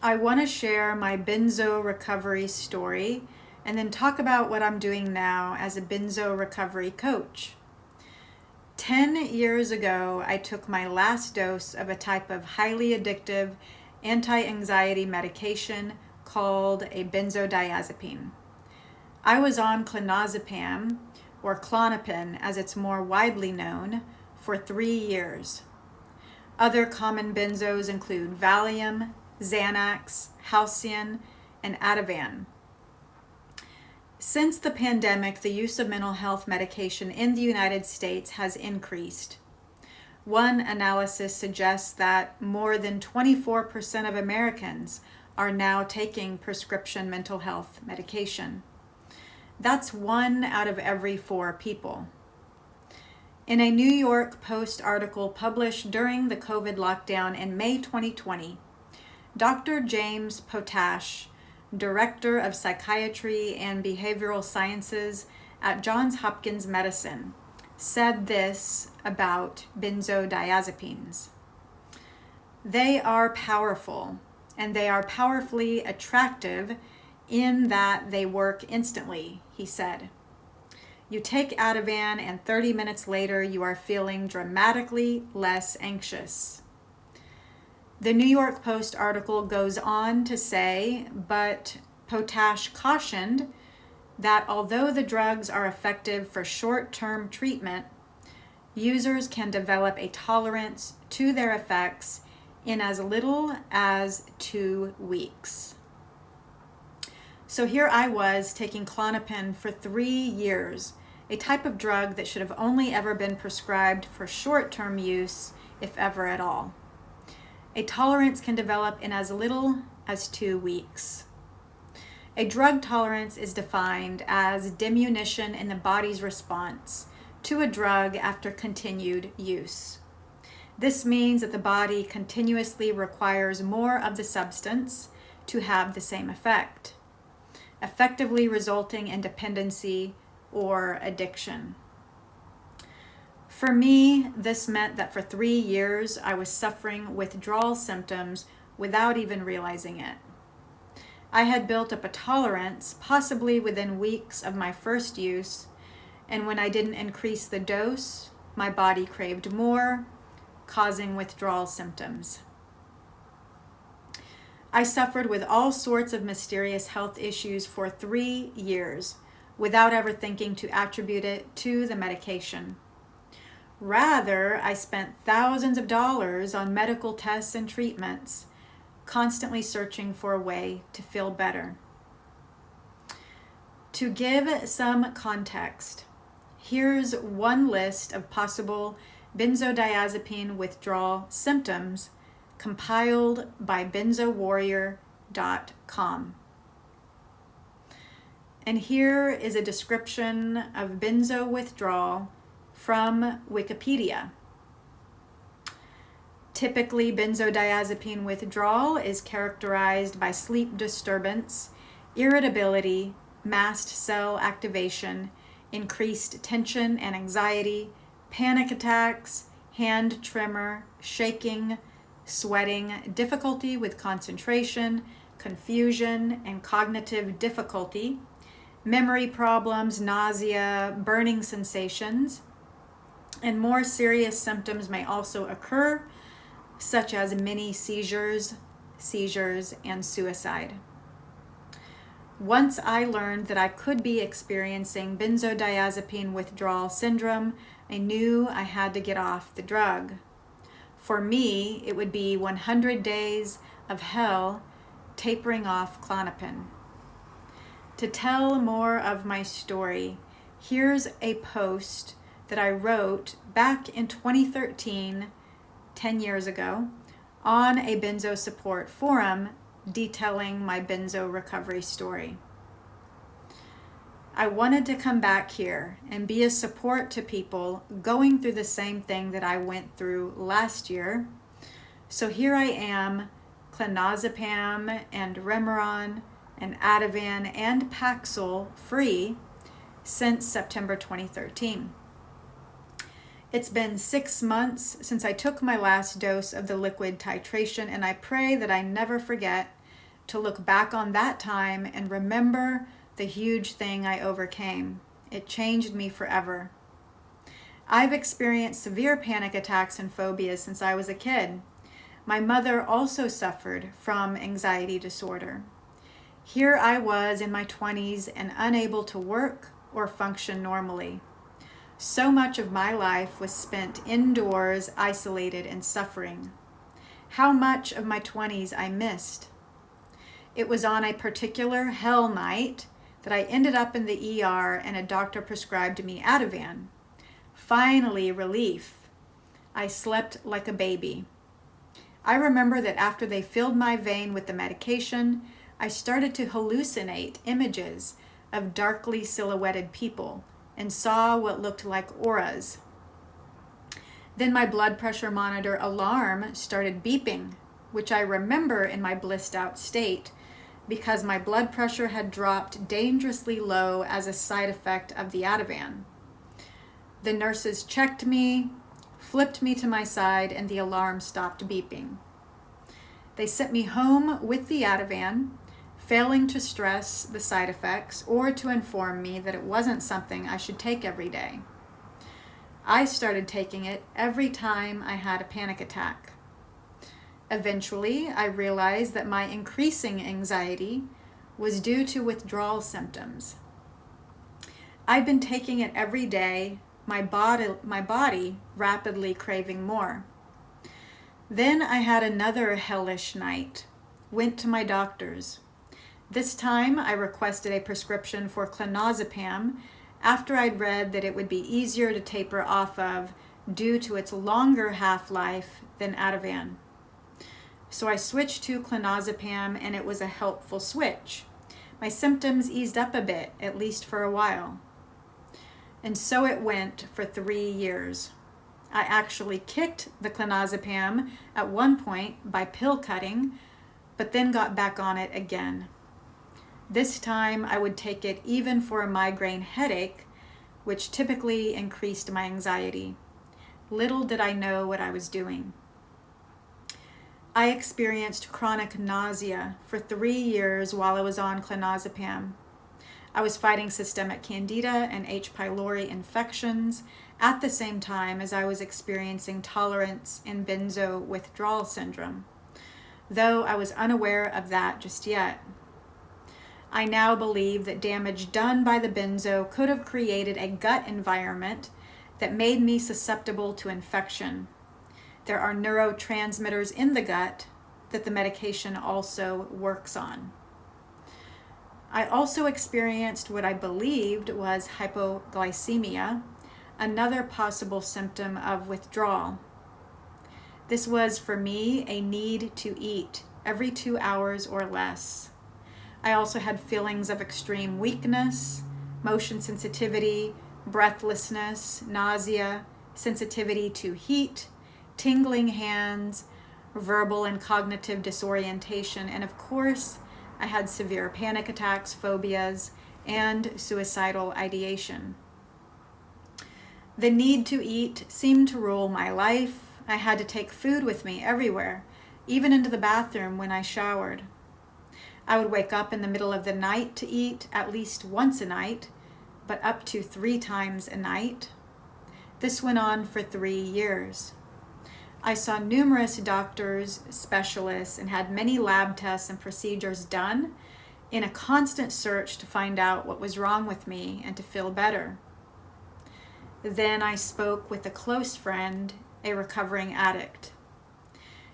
I want to share my benzo recovery story and then talk about what I'm doing now as a benzo recovery coach. 10 years ago, I took my last dose of a type of highly addictive anti-anxiety medication called a benzodiazepine. I was on clonazepam, or Klonopin as it's more widely known, for 3 years. Other common benzos include Valium, Xanax, Halcion, and Ativan. Since the pandemic, the use of mental health medication in the United States has increased. One analysis suggests that more than 24% of Americans are now taking prescription mental health medication. That's 1 out of every 4 people. In a New York Post article published during the COVID lockdown in May 2020, Dr. James Potash, Director of Psychiatry and Behavioral Sciences at Johns Hopkins Medicine, said this about benzodiazepines. They are powerful, and they are powerfully attractive in that they work instantly, he said. You take Ativan and 30 minutes later you are feeling dramatically less anxious. The New York Post article goes on to say, but Potash cautioned that although the drugs are effective for short-term treatment, users can develop a tolerance to their effects in as little as 2 weeks. So here I was taking Klonopin for 3 years, a type of drug that should have only ever been prescribed for short-term use, if ever at all. A tolerance can develop in as little as 2 weeks. A drug tolerance is defined as diminution in the body's response to a drug after continued use. This means that the body continuously requires more of the substance to have the same effect, effectively resulting in dependency or addiction. For me, this meant that for 3 years I was suffering withdrawal symptoms without even realizing it. I had built up a tolerance, possibly within weeks of my first use, and when I didn't increase the dose, my body craved more, causing withdrawal symptoms. I suffered with all sorts of mysterious health issues for 3 years without ever thinking to attribute it to the medication. Rather, I spent thousands of dollars on medical tests and treatments, constantly searching for a way to feel better. To give some context, here's one list of possible benzodiazepine withdrawal symptoms compiled by benzowarrior.com. And here is a description of benzo withdrawal from Wikipedia. Typically, benzodiazepine withdrawal is characterized by sleep disturbance, irritability, mast cell activation, increased tension and anxiety, panic attacks, hand tremor, shaking, sweating, difficulty with concentration, confusion and cognitive difficulty, memory problems, nausea, burning sensations, and more serious symptoms may also occur, such as mini seizures, and suicide. Once I learned that I could be experiencing benzodiazepine withdrawal syndrome, I knew I had to get off the drug. For me, it would be 100 days of hell tapering off Klonopin. To tell more of my story, here's a post that I wrote back in 2013, 10 years ago, on a benzo support forum detailing my benzo recovery story. I wanted to come back here and be a support to people going through the same thing that I went through last year. So here I am, clonazepam and Remeron and Ativan and Paxil free since September 2013. It's been 6 months since I took my last dose of the liquid titration, and I pray that I never forget to look back on that time and remember the huge thing I overcame. It changed me forever. I've experienced severe panic attacks and phobias since I was a kid. My mother also suffered from anxiety disorder. Here I was in my 20s and unable to work or function normally. So much of my life was spent indoors, isolated and suffering. How much of my 20s I missed. It was on a particular hell night that I ended up in the ER and a doctor prescribed me Ativan. Finally, relief. I slept like a baby. I remember that after they filled my vein with the medication, I started to hallucinate images of darkly silhouetted people and saw what looked like auras. Then my blood pressure monitor alarm started beeping, which I remember in my blissed out state because my blood pressure had dropped dangerously low as a side effect of the Ativan. The nurses checked me, flipped me to my side, and the alarm stopped beeping. They sent me home with the Ativan, failing to stress the side effects or to inform me that it wasn't something I should take every day. I started taking it every time I had a panic attack. Eventually, I realized that my increasing anxiety was due to withdrawal symptoms. I'd been taking it every day, my body rapidly craving more. Then I had another hellish night, went to my doctor's. This time I requested a prescription for clonazepam after I'd read that it would be easier to taper off of due to its longer half-life than Ativan. So I switched to clonazepam and it was a helpful switch. My symptoms eased up a bit, at least for a while. And so it went for 3 years. I actually kicked the clonazepam at one point by pill cutting, but then got back on it again. This time I would take it even for a migraine headache, which typically increased my anxiety. Little did I know what I was doing. I experienced chronic nausea for 3 years while I was on clonazepam. I was fighting systemic candida and H. pylori infections at the same time as I was experiencing tolerance and benzo withdrawal syndrome, though I was unaware of that just yet. I now believe that damage done by the benzo could have created a gut environment that made me susceptible to infection. There are neurotransmitters in the gut that the medication also works on. I also experienced what I believed was hypoglycemia, another possible symptom of withdrawal. This was for me a need to eat every 2 hours or less. I also had feelings of extreme weakness, motion sensitivity, breathlessness, nausea, sensitivity to heat, tingling hands, verbal and cognitive disorientation, and of course, I had severe panic attacks, phobias, and suicidal ideation. The need to eat seemed to rule my life. I had to take food with me everywhere, even into the bathroom when I showered. I would wake up in the middle of the night to eat at least once a night, but up to 3 times a night. This went on for 3 years. I saw numerous doctors, specialists, and had many lab tests and procedures done in a constant search to find out what was wrong with me and to feel better. Then I spoke with a close friend, a recovering addict.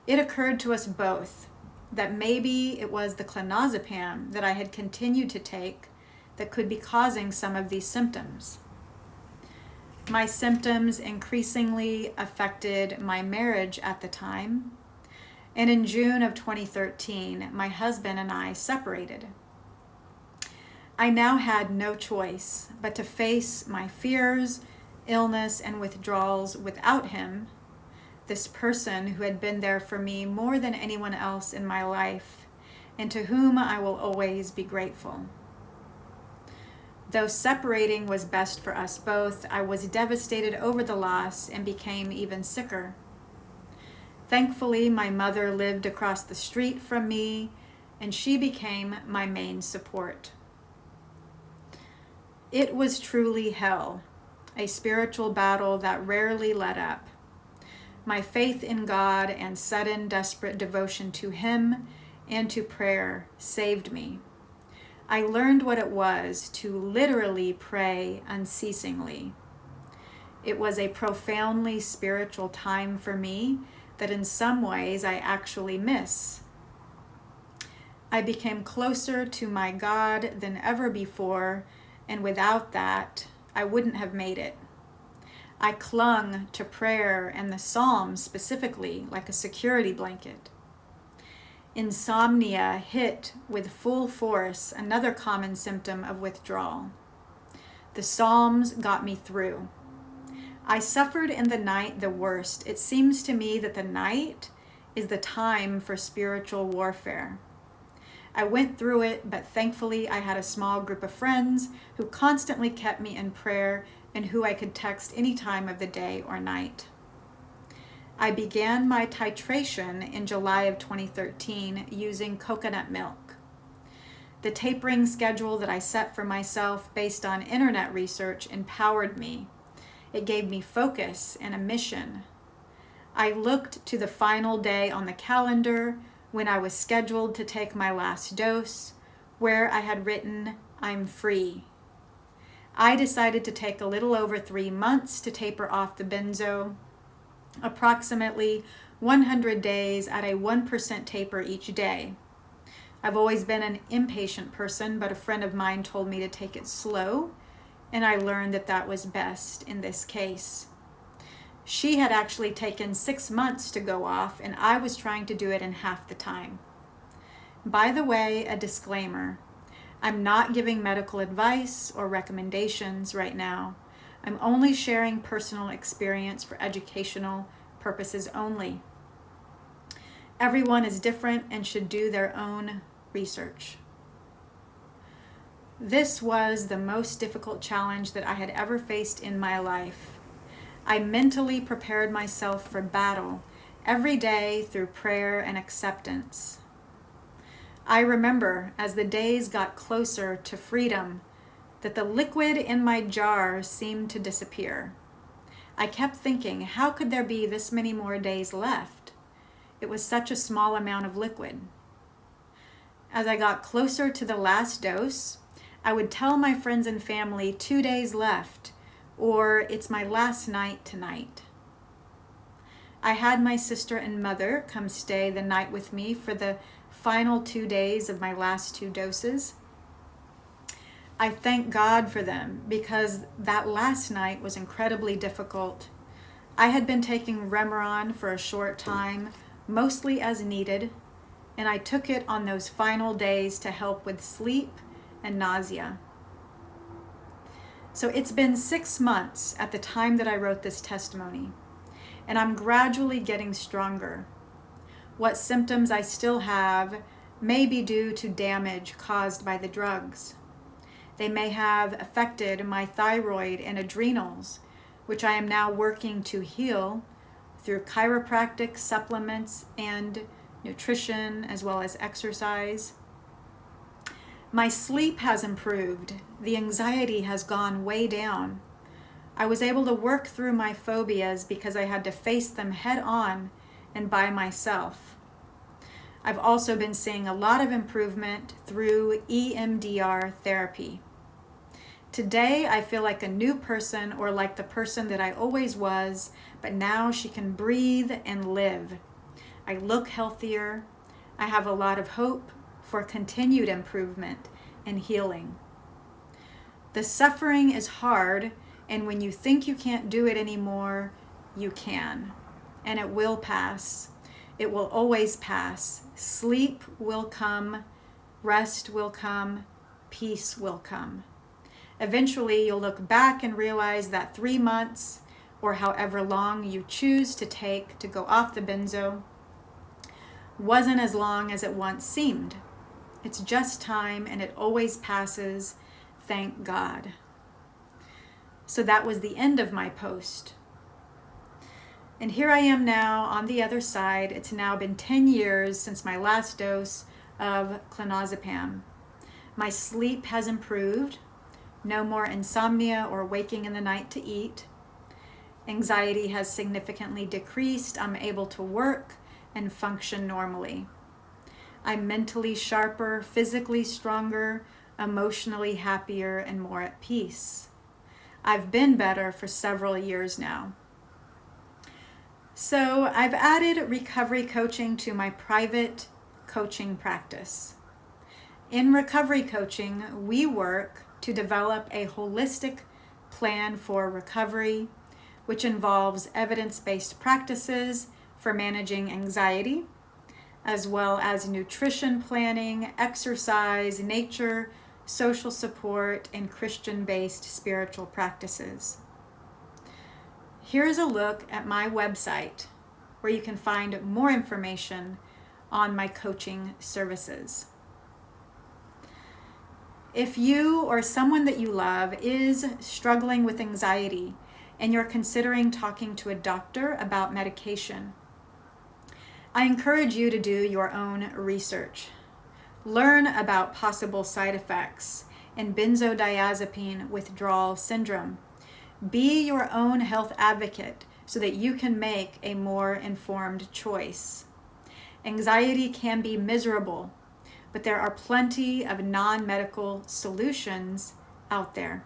It occurred to us both that maybe it was the clonazepam that I had continued to take that could be causing some of these symptoms. My symptoms increasingly affected my marriage at the time, and in June of 2013, my husband and I separated. I now had no choice but to face my fears, illness, and withdrawals without him, this person who had been there for me more than anyone else in my life, and to whom I will always be grateful. Though separating was best for us both, I was devastated over the loss and became even sicker. Thankfully, my mother lived across the street from me, and she became my main support. It was truly hell, a spiritual battle that rarely let up. My faith in God and sudden desperate devotion to Him and to prayer saved me. I learned what it was to literally pray unceasingly. It was a profoundly spiritual time for me that in some ways I actually miss. I became closer to my God than ever before, and without that, I wouldn't have made it. I clung to prayer and the Psalms specifically like a security blanket. Insomnia hit with full force, another common symptom of withdrawal. The Psalms got me through. I suffered in the night the worst. It seems to me that the night is the time for spiritual warfare. I went through it, but thankfully I had a small group of friends who constantly kept me in prayer and who I could text any time of the day or night. I began my titration in July of 2013 using coconut milk. The tapering schedule that I set for myself based on internet research empowered me. It gave me focus and a mission. I looked to the final day on the calendar when I was scheduled to take my last dose, where I had written, "I'm free." I decided to take a little over 3 months to taper off the benzo, approximately 100 days at a 1% taper each day. I've always been an impatient person, but a friend of mine told me to take it slow, and I learned that that was best in this case. She had actually taken 6 months to go off, and I was trying to do it in half the time. By the way, a disclaimer. I'm not giving medical advice or recommendations right now. I'm only sharing personal experience for educational purposes only. Everyone is different and should do their own research. This was the most difficult challenge that I had ever faced in my life. I mentally prepared myself for battle every day through prayer and acceptance. I remember as the days got closer to freedom that the liquid in my jar seemed to disappear. I kept thinking, how could there be this many more days left? It was such a small amount of liquid. As I got closer to the last dose, I would tell my friends and family 2 days left, or it's my last night tonight. I had my sister and mother come stay the night with me for the final 2 days of my last 2 doses. I thank God for them because that last night was incredibly difficult. I had been taking Remeron for a short time, mostly as needed, and I took it on those final days to help with sleep and nausea. So it's been 6 months at the time that I wrote this testimony, and I'm gradually getting stronger. What symptoms I still have may be due to damage caused by the drugs. They may have affected my thyroid and adrenals, which I am now working to heal through chiropractic supplements and nutrition, as well as exercise. My sleep has improved. The anxiety has gone way down. I was able to work through my phobias because I had to face them head on and by myself. I've also been seeing a lot of improvement through EMDR therapy. Today, I feel like a new person, or like the person that I always was, but now she can breathe and live. I look healthier. I have a lot of hope for continued improvement and healing. The suffering is hard, and when you think you can't do it anymore, you can, and it will pass. It will always pass. Sleep will come, rest will come, peace will come. Eventually, you'll look back and realize that 3 months, or however long you choose to take to go off the benzo, wasn't as long as it once seemed. It's just time, and it always passes, thank God. So that was the end of my post. And here I am now on the other side. It's now been 10 years since my last dose of clonazepam. My sleep has improved. No more insomnia or waking in the night to eat. Anxiety has significantly decreased. I'm able to work and function normally. I'm mentally sharper, physically stronger, emotionally happier, and more at peace. I've been better for several years now. So I've added recovery coaching to my private coaching practice. In recovery coaching, we work to develop a holistic plan for recovery, which involves evidence-based practices for managing anxiety, as well as nutrition planning, exercise, nature, social support, and Christian-based spiritual practices. Here's a look at my website where you can find more information on my coaching services. If you or someone that you love is struggling with anxiety and you're considering talking to a doctor about medication, I encourage you to do your own research. Learn about possible side effects in benzodiazepine withdrawal syndrome. Be your own health advocate so that you can make a more informed choice. Anxiety can be miserable, but there are plenty of non-medical solutions out there.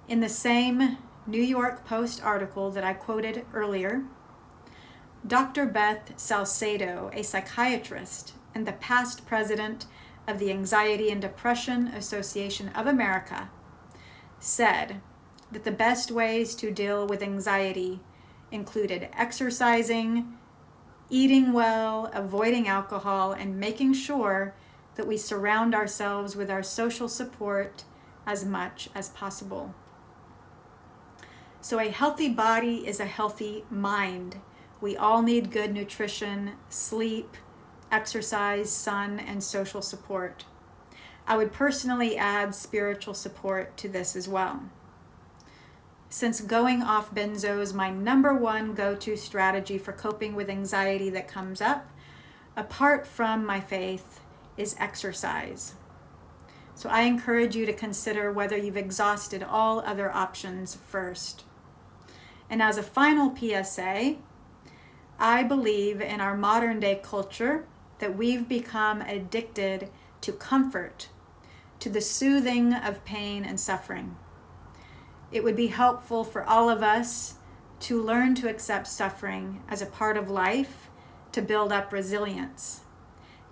In the same New York Post article that I quoted earlier, Dr. Beth Salcedo, a psychiatrist and the past president of the Anxiety and Depression Association of America, said that the best ways to deal with anxiety included exercising, eating well, avoiding alcohol, and making sure that we surround ourselves with our social support as much as possible. So a healthy body is a healthy mind. We all need good nutrition, sleep, exercise, sun, and social support. I would personally add spiritual support to this as well. Since going off benzo is my number one go-to strategy for coping with anxiety that comes up, apart from my faith, is exercise. So I encourage you to consider whether you've exhausted all other options first. And as a final PSA, I believe in our modern day culture that we've become addicted to comfort, to the soothing of pain and suffering. It would be helpful for all of us to learn to accept suffering as a part of life to build up resilience.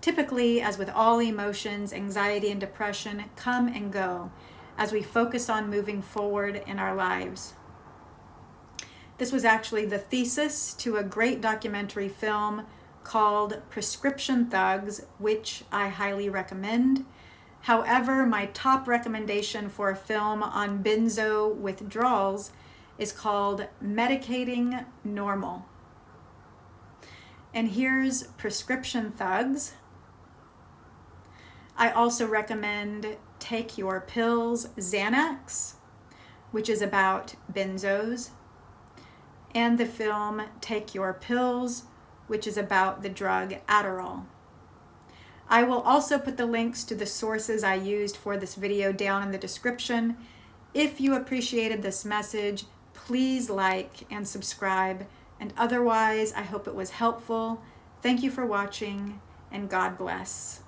Typically, as with all emotions, anxiety and depression come and go as we focus on moving forward in our lives. This was actually the thesis to a great documentary film called Prescription Thugs, which I highly recommend. However, my top recommendation for a film on benzo withdrawals is called Medicating Normal. And here's Prescription Thugs. I also recommend Take Your Pills, Xanax, which is about benzos, and the film Take Your Pills, which is about the drug Adderall. I will also put the links to the sources I used for this video down in the description. If you appreciated this message, please like and subscribe, and otherwise, I hope it was helpful. Thank you for watching, and God bless.